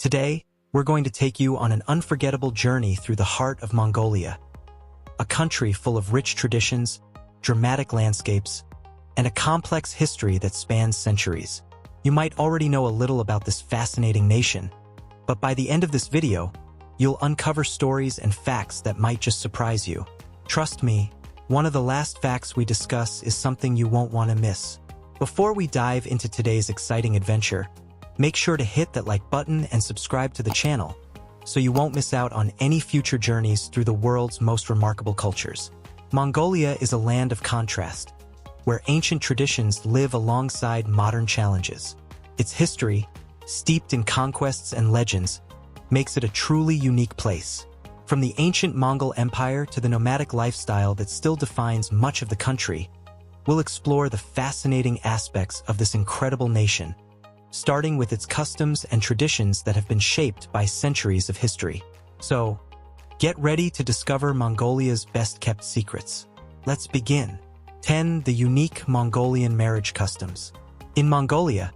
Today, we're going to take you on an unforgettable journey through the heart of Mongolia, a country full of rich traditions, dramatic landscapes, and a complex history that spans centuries. You might already know a little about this fascinating nation, but by the end of this video, you'll uncover stories and facts that might just surprise you. Trust me, one of the last facts we discuss is something you won't want to miss. Before we dive into today's exciting adventure, make sure to hit that like button and subscribe to the channel so you won't miss out on any future journeys through the world's most remarkable cultures. Mongolia is a land of contrast, where ancient traditions live alongside modern challenges. Its history, steeped in conquests and legends, makes it a truly unique place. From the ancient Mongol Empire to the nomadic lifestyle that still defines much of the country, we'll explore the fascinating aspects of this incredible nation, starting with its customs and traditions that have been shaped by centuries of history. So, get ready to discover Mongolia's best-kept secrets. Let's begin. 10. The unique Mongolian marriage customs. In Mongolia,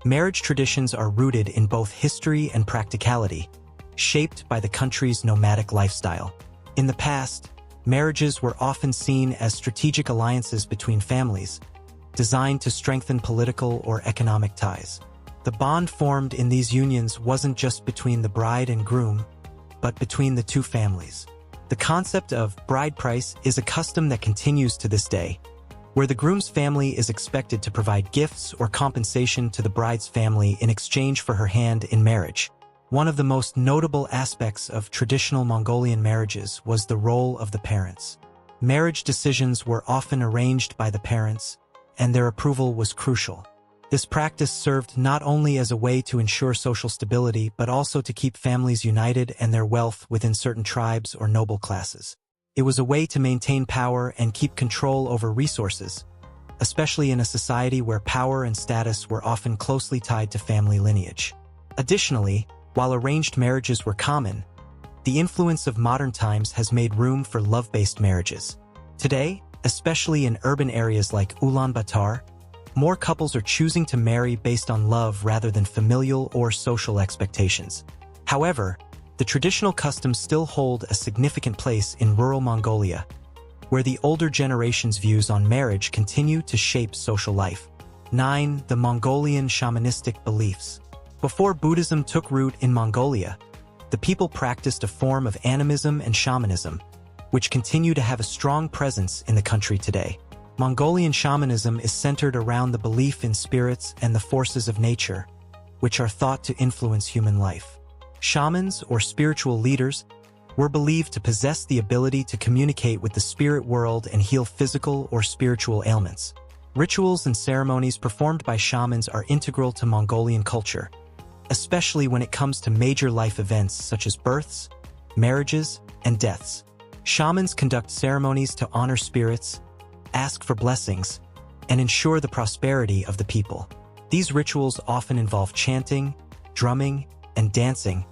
marriage traditions are rooted in both history and practicality, shaped by the country's nomadic lifestyle. In the past, marriages were often seen as strategic alliances between families, designed to strengthen political or economic ties. The bond formed in these unions wasn't just between the bride and groom, but between the two families. The concept of bride price is a custom that continues to this day, where the groom's family is expected to provide gifts or compensation to the bride's family in exchange for her hand in marriage. One of the most notable aspects of traditional Mongolian marriages was the role of the parents. Marriage decisions were often arranged by the parents, and their approval was crucial. This practice served not only as a way to ensure social stability, but also to keep families united and their wealth within certain tribes or noble classes. It was a way to maintain power and keep control over resources, especially in a society where power and status were often closely tied to family lineage. Additionally, while arranged marriages were common, the influence of modern times has made room for love-based marriages. Today, especially in urban areas like Ulaanbaatar, more couples are choosing to marry based on love rather than familial or social expectations. However, the traditional customs still hold a significant place in rural Mongolia, where the older generation's views on marriage continue to shape social life. 9. The Mongolian shamanistic beliefs. Before Buddhism took root in Mongolia, the people practiced a form of animism and shamanism, which continue to have a strong presence in the country today. Mongolian shamanism is centered around the belief in spirits and the forces of nature, which are thought to influence human life. Shamans, or spiritual leaders, were believed to possess the ability to communicate with the spirit world and heal physical or spiritual ailments. Rituals and ceremonies performed by shamans are integral to Mongolian culture, especially when it comes to major life events such as births, marriages, and deaths. Shamans conduct ceremonies to honor spirits, ask for blessings, and ensure the prosperity of the people. These rituals often involve chanting, drumming, and dancing,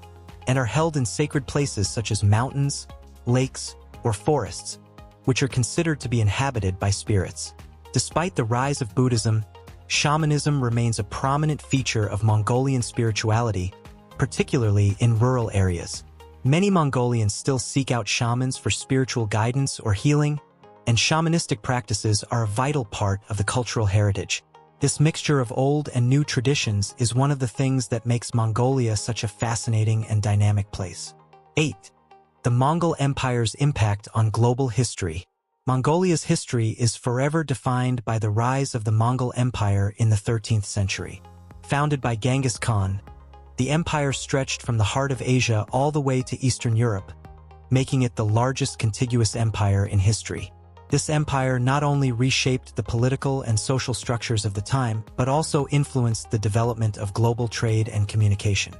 and are held in sacred places such as mountains, lakes, or forests, which are considered to be inhabited by spirits. Despite the rise of Buddhism, shamanism remains a prominent feature of Mongolian spirituality, particularly in rural areas. Many Mongolians still seek out shamans for spiritual guidance or healing, and shamanistic practices are a vital part of the cultural heritage. This mixture of old and new traditions is one of the things that makes Mongolia such a fascinating and dynamic place. 8. The Mongol Empire's impact on global history. Mongolia's history is forever defined by the rise of the Mongol Empire in the 13th century. Founded by Genghis Khan, the empire stretched from the heart of Asia all the way to Eastern Europe, making it the largest contiguous empire in history. This empire not only reshaped the political and social structures of the time, but also influenced the development of global trade and communication.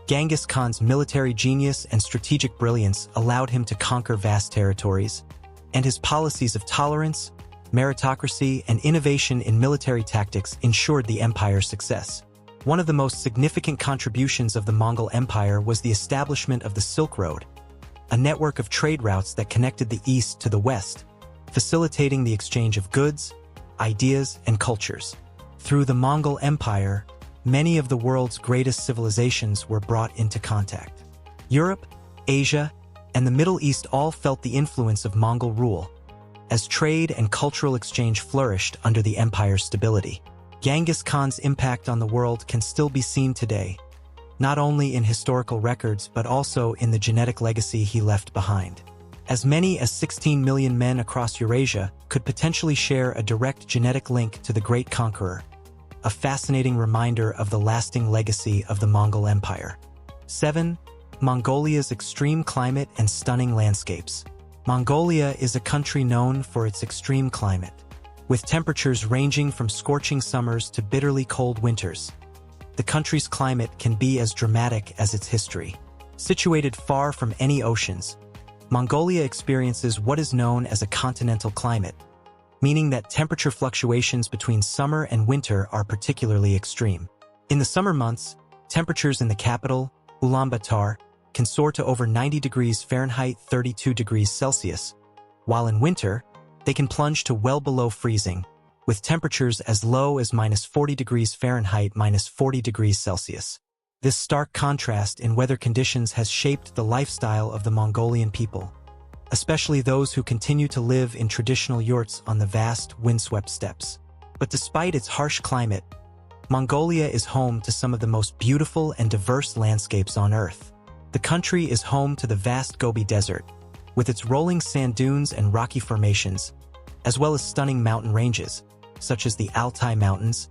Genghis Khan's military genius and strategic brilliance allowed him to conquer vast territories, and his policies of tolerance, meritocracy, and innovation in military tactics ensured the empire's success. One of the most significant contributions of the Mongol Empire was the establishment of the Silk Road, a network of trade routes that connected the East to the West, facilitating the exchange of goods, ideas, and cultures. Through the Mongol Empire, many of the world's greatest civilizations were brought into contact. Europe, Asia, and the Middle East all felt the influence of Mongol rule, as trade and cultural exchange flourished under the empire's stability. Genghis Khan's impact on the world can still be seen today, not only in historical records but also in the genetic legacy he left behind. As many as 16 million men across Eurasia could potentially share a direct genetic link to the great conqueror, a fascinating reminder of the lasting legacy of the Mongol Empire. 7. Mongolia's extreme climate and stunning landscapes. Mongolia is a country known for its extreme climate, with temperatures ranging from scorching summers to bitterly cold winters. The country's climate can be as dramatic as its history. Situated far from any oceans, Mongolia experiences what is known as a continental climate, meaning that temperature fluctuations between summer and winter are particularly extreme. In the summer months, temperatures in the capital, Ulaanbaatar, can soar to over 90 degrees Fahrenheit 32 degrees Celsius, while in winter, they can plunge to well below freezing, with temperatures as low as -40 degrees Fahrenheit -40 degrees Celsius. This stark contrast in weather conditions has shaped the lifestyle of the Mongolian people, especially those who continue to live in traditional yurts on the vast, windswept steppes. But despite its harsh climate, Mongolia is home to some of the most beautiful and diverse landscapes on Earth. The country is home to the vast Gobi Desert, with its rolling sand dunes and rocky formations, as well as stunning mountain ranges, such as the Altai Mountains,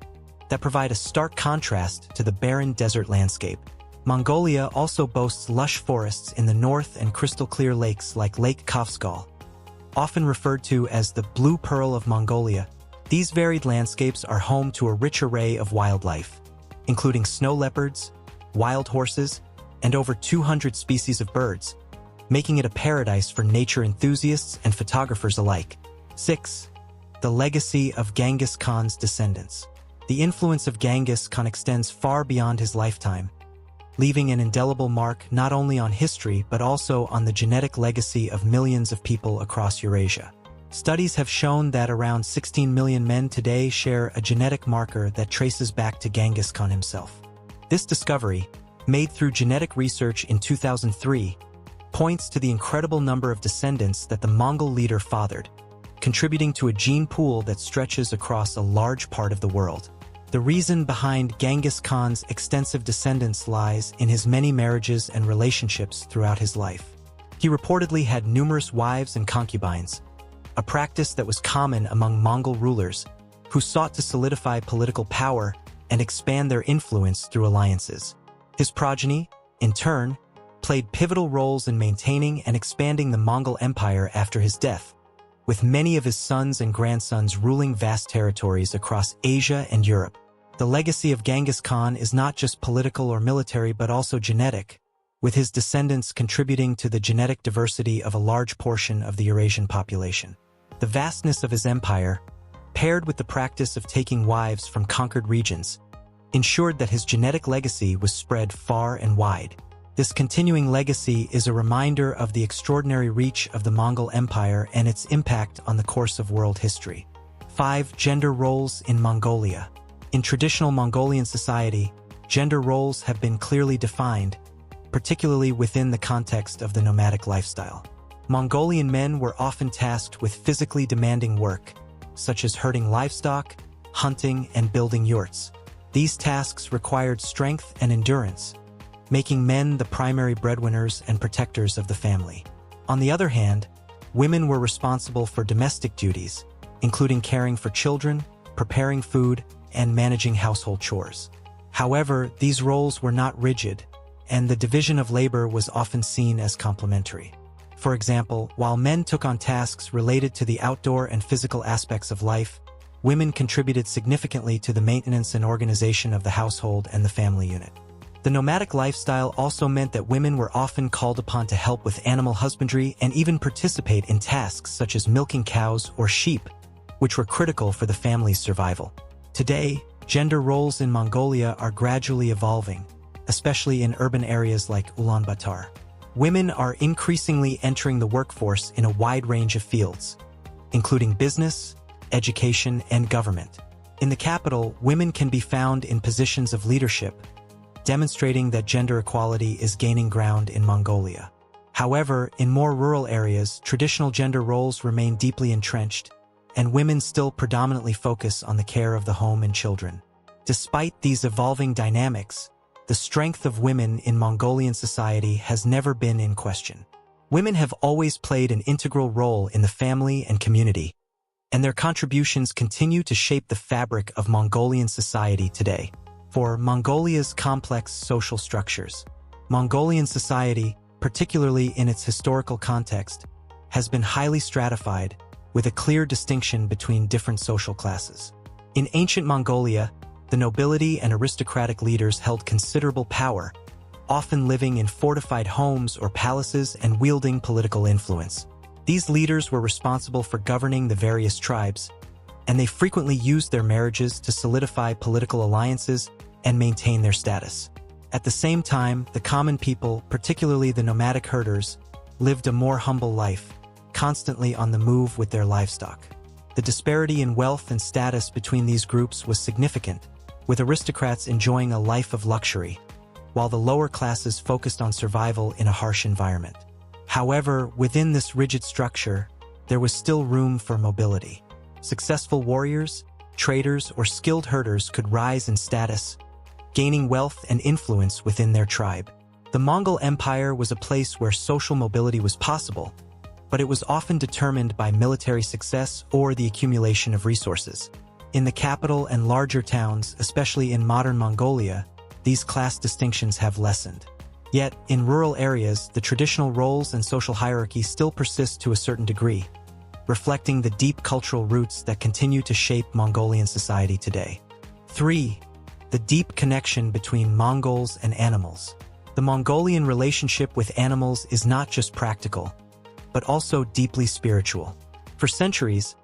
that provide a stark contrast to the barren desert landscape. Mongolia also boasts lush forests in the north and crystal-clear lakes like Lake Kafskal, often referred to as the Blue Pearl of Mongolia. These varied landscapes are home to a rich array of wildlife, including snow leopards, wild horses, and over 200 species of birds, making it a paradise for nature enthusiasts and photographers alike. 6. The legacy of Genghis Khan's descendants. The influence of Genghis Khan extends far beyond his lifetime, leaving an indelible mark not only on history but also on the genetic legacy of millions of people across Eurasia. Studies have shown that around 16 million men today share a genetic marker that traces back to Genghis Khan himself. This discovery, made through genetic research in 2003, points to the incredible number of descendants that the Mongol leader fathered, contributing to a gene pool that stretches across a large part of the world. The reason behind Genghis Khan's extensive descendants lies in his many marriages and relationships throughout his life. He reportedly had numerous wives and concubines, a practice that was common among Mongol rulers who sought to solidify political power and expand their influence through alliances. His progeny, in turn, played pivotal roles in maintaining and expanding the Mongol Empire after his death, with many of his sons and grandsons ruling vast territories across Asia and Europe. The legacy of Genghis Khan is not just political or military but also genetic, with his descendants contributing to the genetic diversity of a large portion of the Eurasian population. The vastness of his empire, paired with the practice of taking wives from conquered regions, ensured that his genetic legacy was spread far and wide. This continuing legacy is a reminder of the extraordinary reach of the Mongol Empire and its impact on the course of world history. 5. Gender roles in Mongolia. In traditional Mongolian society, gender roles have been clearly defined, particularly within the context of the nomadic lifestyle. Mongolian men were often tasked with physically demanding work, such as herding livestock, hunting, and building yurts. These tasks required strength and endurance, making men the primary breadwinners and protectors of the family. On the other hand, women were responsible for domestic duties, including caring for children, preparing food, and managing household chores. However, these roles were not rigid, and the division of labor was often seen as complementary. For example, while men took on tasks related to the outdoor and physical aspects of life, women contributed significantly to the maintenance and organization of the household and the family unit. The nomadic lifestyle also meant that women were often called upon to help with animal husbandry and even participate in tasks such as milking cows or sheep, which were critical for the family's survival. Today, gender roles in Mongolia are gradually evolving, especially in urban areas like Ulaanbaatar. Women are increasingly entering the workforce in a wide range of fields, including business, education, and government. In the capital, women can be found in positions of leadership, demonstrating that gender equality is gaining ground in Mongolia. However, in more rural areas, traditional gender roles remain deeply entrenched, and women still predominantly focus on the care of the home and children. Despite these evolving dynamics, the strength of women in Mongolian society has never been in question. Women have always played an integral role in the family and community, and their contributions continue to shape the fabric of Mongolian society today. For Mongolia's complex social structures, Mongolian society, particularly in its historical context, has been highly stratified, with a clear distinction between different social classes. In ancient Mongolia, the nobility and aristocratic leaders held considerable power, often living in fortified homes or palaces and wielding political influence. These leaders were responsible for governing the various tribes, and they frequently used their marriages to solidify political alliances and maintain their status. At the same time, the common people, particularly the nomadic herders, lived a more humble life, constantly on the move with their livestock. The disparity in wealth and status between these groups was significant, with aristocrats enjoying a life of luxury, while the lower classes focused on survival in a harsh environment. However, within this rigid structure, there was still room for mobility. Successful warriors, traders, or skilled herders could rise in status, gaining wealth and influence within their tribe. The Mongol Empire was a place where social mobility was possible, but it was often determined by military success or the accumulation of resources. In the capital and larger towns, especially in modern Mongolia, these class distinctions have lessened. Yet, in rural areas, the traditional roles and social hierarchy still persist to a certain degree, reflecting the deep cultural roots that continue to shape Mongolian society today. 3. The deep connection between Mongols and animals. The Mongolian relationship with animals is not just practical, but also deeply spiritual. For centuries,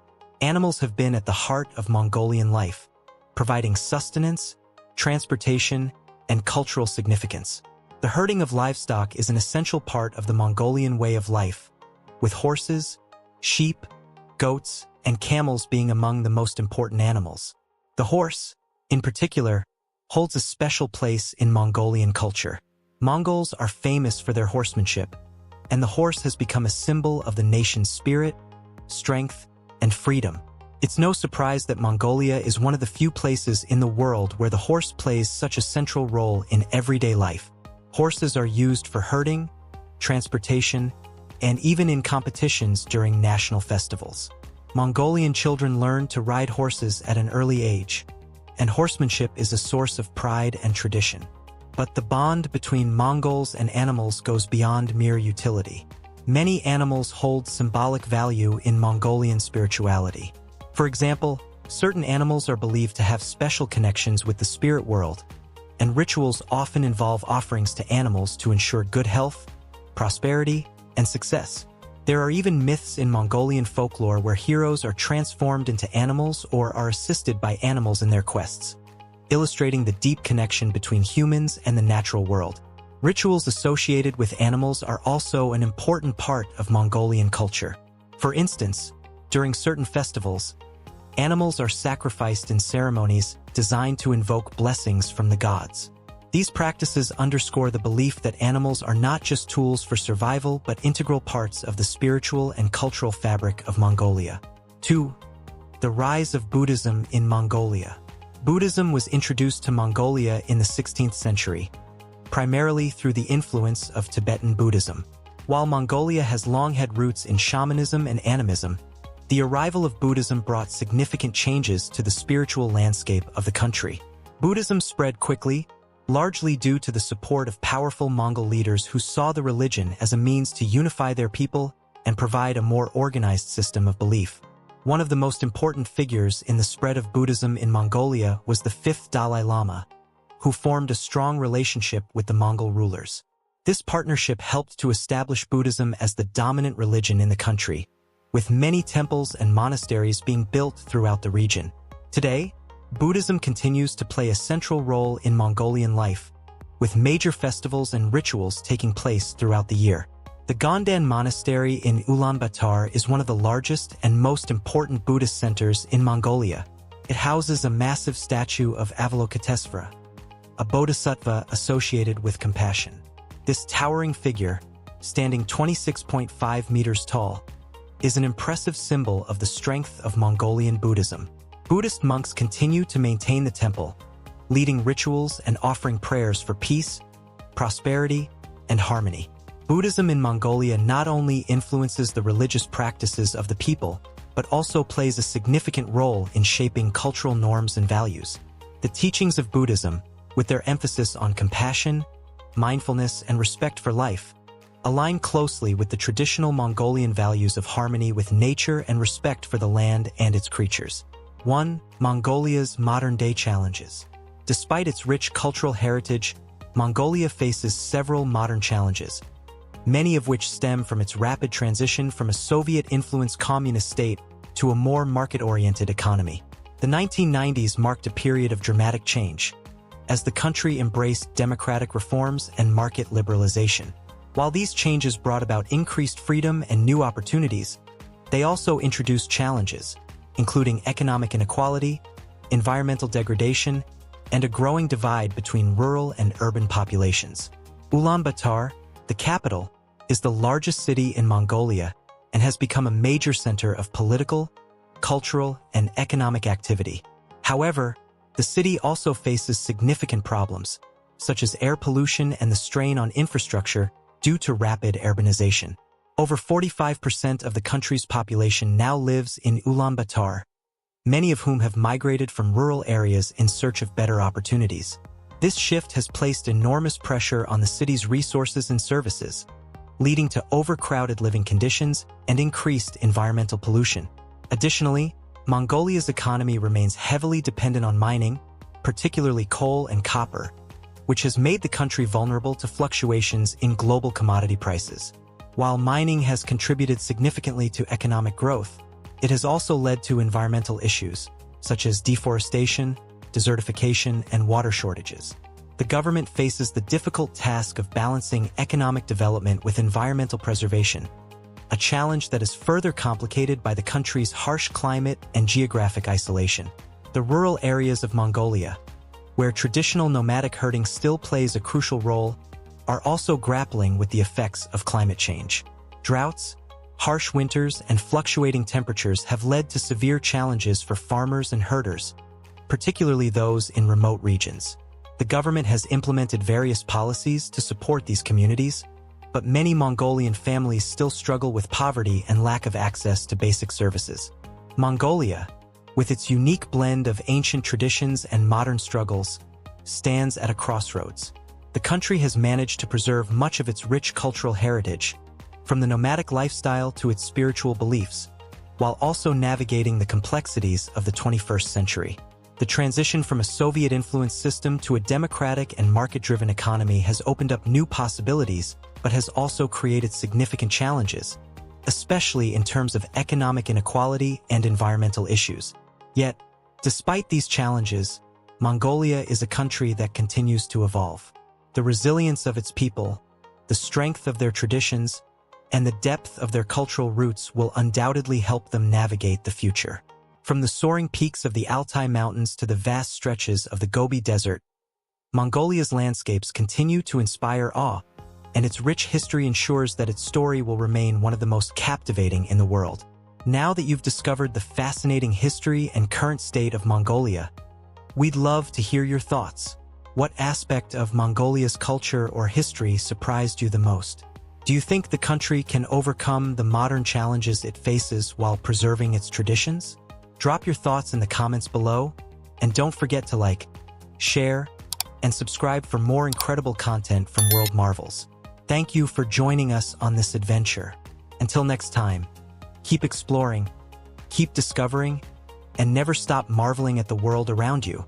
animals have been at the heart of Mongolian life, providing sustenance, transportation, and cultural significance. The herding of livestock is an essential part of the Mongolian way of life, with horses, sheep, goats, and camels being among the most important animals. The horse, in particular, holds a special place in Mongolian culture. Mongols are famous for their horsemanship, and the horse has become a symbol of the nation's spirit, strength, and freedom. It's no surprise that Mongolia is one of the few places in the world where the horse plays such a central role in everyday life. Horses are used for herding, transportation, and even in competitions during national festivals. Mongolian children learn to ride horses at an early age, and horsemanship is a source of pride and tradition. But the bond between Mongols and animals goes beyond mere utility. Many animals hold symbolic value in Mongolian spirituality. For example, certain animals are believed to have special connections with the spirit world, and rituals often involve offerings to animals to ensure good health, prosperity, and success. There are even myths in Mongolian folklore where heroes are transformed into animals or are assisted by animals in their quests, illustrating the deep connection between humans and the natural world. Rituals associated with animals are also an important part of Mongolian culture. For instance, during certain festivals, animals are sacrificed in ceremonies designed to invoke blessings from the gods. These practices underscore the belief that animals are not just tools for survival but integral parts of the spiritual and cultural fabric of Mongolia. 2. The rise of Buddhism in Mongolia. Buddhism was introduced to Mongolia in the 16th century, primarily through the influence of Tibetan Buddhism. While Mongolia has long had roots in shamanism and animism, the arrival of Buddhism brought significant changes to the spiritual landscape of the country. Buddhism spread quickly, largely due to the support of powerful Mongol leaders who saw the religion as a means to unify their people and provide a more organized system of belief. One of the most important figures in the spread of Buddhism in Mongolia was the fifth Dalai Lama, who formed a strong relationship with the Mongol rulers. This partnership helped to establish Buddhism as the dominant religion in the country, with many temples and monasteries being built throughout the region. Today, Buddhism continues to play a central role in Mongolian life, with major festivals and rituals taking place throughout the year. The Gondan Monastery in Ulaanbaatar is one of the largest and most important Buddhist centers in Mongolia, It houses a massive statue of Avalokitesvara, a bodhisattva associated with compassion. This towering figure, standing 26.5 meters tall, is an impressive symbol of the strength of Mongolian Buddhism. Buddhist monks continue to maintain the temple, leading rituals and offering prayers for peace, prosperity, and harmony. Buddhism in Mongolia not only influences the religious practices of the people, but also plays a significant role in shaping cultural norms and values. The teachings of Buddhism, with their emphasis on compassion, mindfulness, and respect for life, align closely with the traditional Mongolian values of harmony with nature and respect for the land and its creatures. 1. Mongolia's modern-day challenges. Despite its rich cultural heritage, Mongolia faces several modern challenges, many of which stem from its rapid transition from a Soviet-influenced communist state to a more market-oriented economy. The 1990s marked a period of dramatic change, as the country embraced democratic reforms and market liberalization. While these changes brought about increased freedom and new opportunities, they also introduced challenges, including economic inequality, environmental degradation, and a growing divide between rural and urban populations. Ulaanbaatar, the capital, is the largest city in Mongolia and has become a major center of political, cultural, and economic activity. However, the city also faces significant problems, such as air pollution and the strain on infrastructure due to rapid urbanization. Over 45% of the country's population now lives in Ulaanbaatar, many of whom have migrated from rural areas in search of better opportunities. This shift has placed enormous pressure on the city's resources and services, leading to overcrowded living conditions and increased environmental pollution. Additionally, Mongolia's economy remains heavily dependent on mining, particularly coal and copper, which has made the country vulnerable to fluctuations in global commodity prices. While mining has contributed significantly to economic growth, it has also led to environmental issues, such as deforestation, desertification, and water shortages. The government faces the difficult task of balancing economic development with environmental preservation, a challenge that is further complicated by the country's harsh climate and geographic isolation. The rural areas of Mongolia, where traditional nomadic herding still plays a crucial role, are also grappling with the effects of climate change. Droughts, harsh winters, and fluctuating temperatures have led to severe challenges for farmers and herders, particularly those in remote regions. The government has implemented various policies to support these communities, but many Mongolian families still struggle with poverty and lack of access to basic services. Mongolia, with its unique blend of ancient traditions and modern struggles, stands at a crossroads. The country has managed to preserve much of its rich cultural heritage, from the nomadic lifestyle to its spiritual beliefs, while also navigating the complexities of the 21st century. The transition from a Soviet-influenced system to a democratic and market-driven economy has opened up new possibilities, but has also created significant challenges, especially in terms of economic inequality and environmental issues. Yet, despite these challenges, Mongolia is a country that continues to evolve. The resilience of its people, the strength of their traditions, and the depth of their cultural roots will undoubtedly help them navigate the future. From the soaring peaks of the Altai Mountains to the vast stretches of the Gobi Desert, Mongolia's landscapes continue to inspire awe, and its rich history ensures that its story will remain one of the most captivating in the world. Now that you've discovered the fascinating history and current state of Mongolia, we'd love to hear your thoughts. What aspect of Mongolia's culture or history surprised you the most? Do you think the country can overcome the modern challenges it faces while preserving its traditions? Drop your thoughts in the comments below, and don't forget to like, share, and subscribe for more incredible content from World Marvels. Thank you for joining us on this adventure. Until next time, keep exploring, keep discovering, and never stop marveling at the world around you.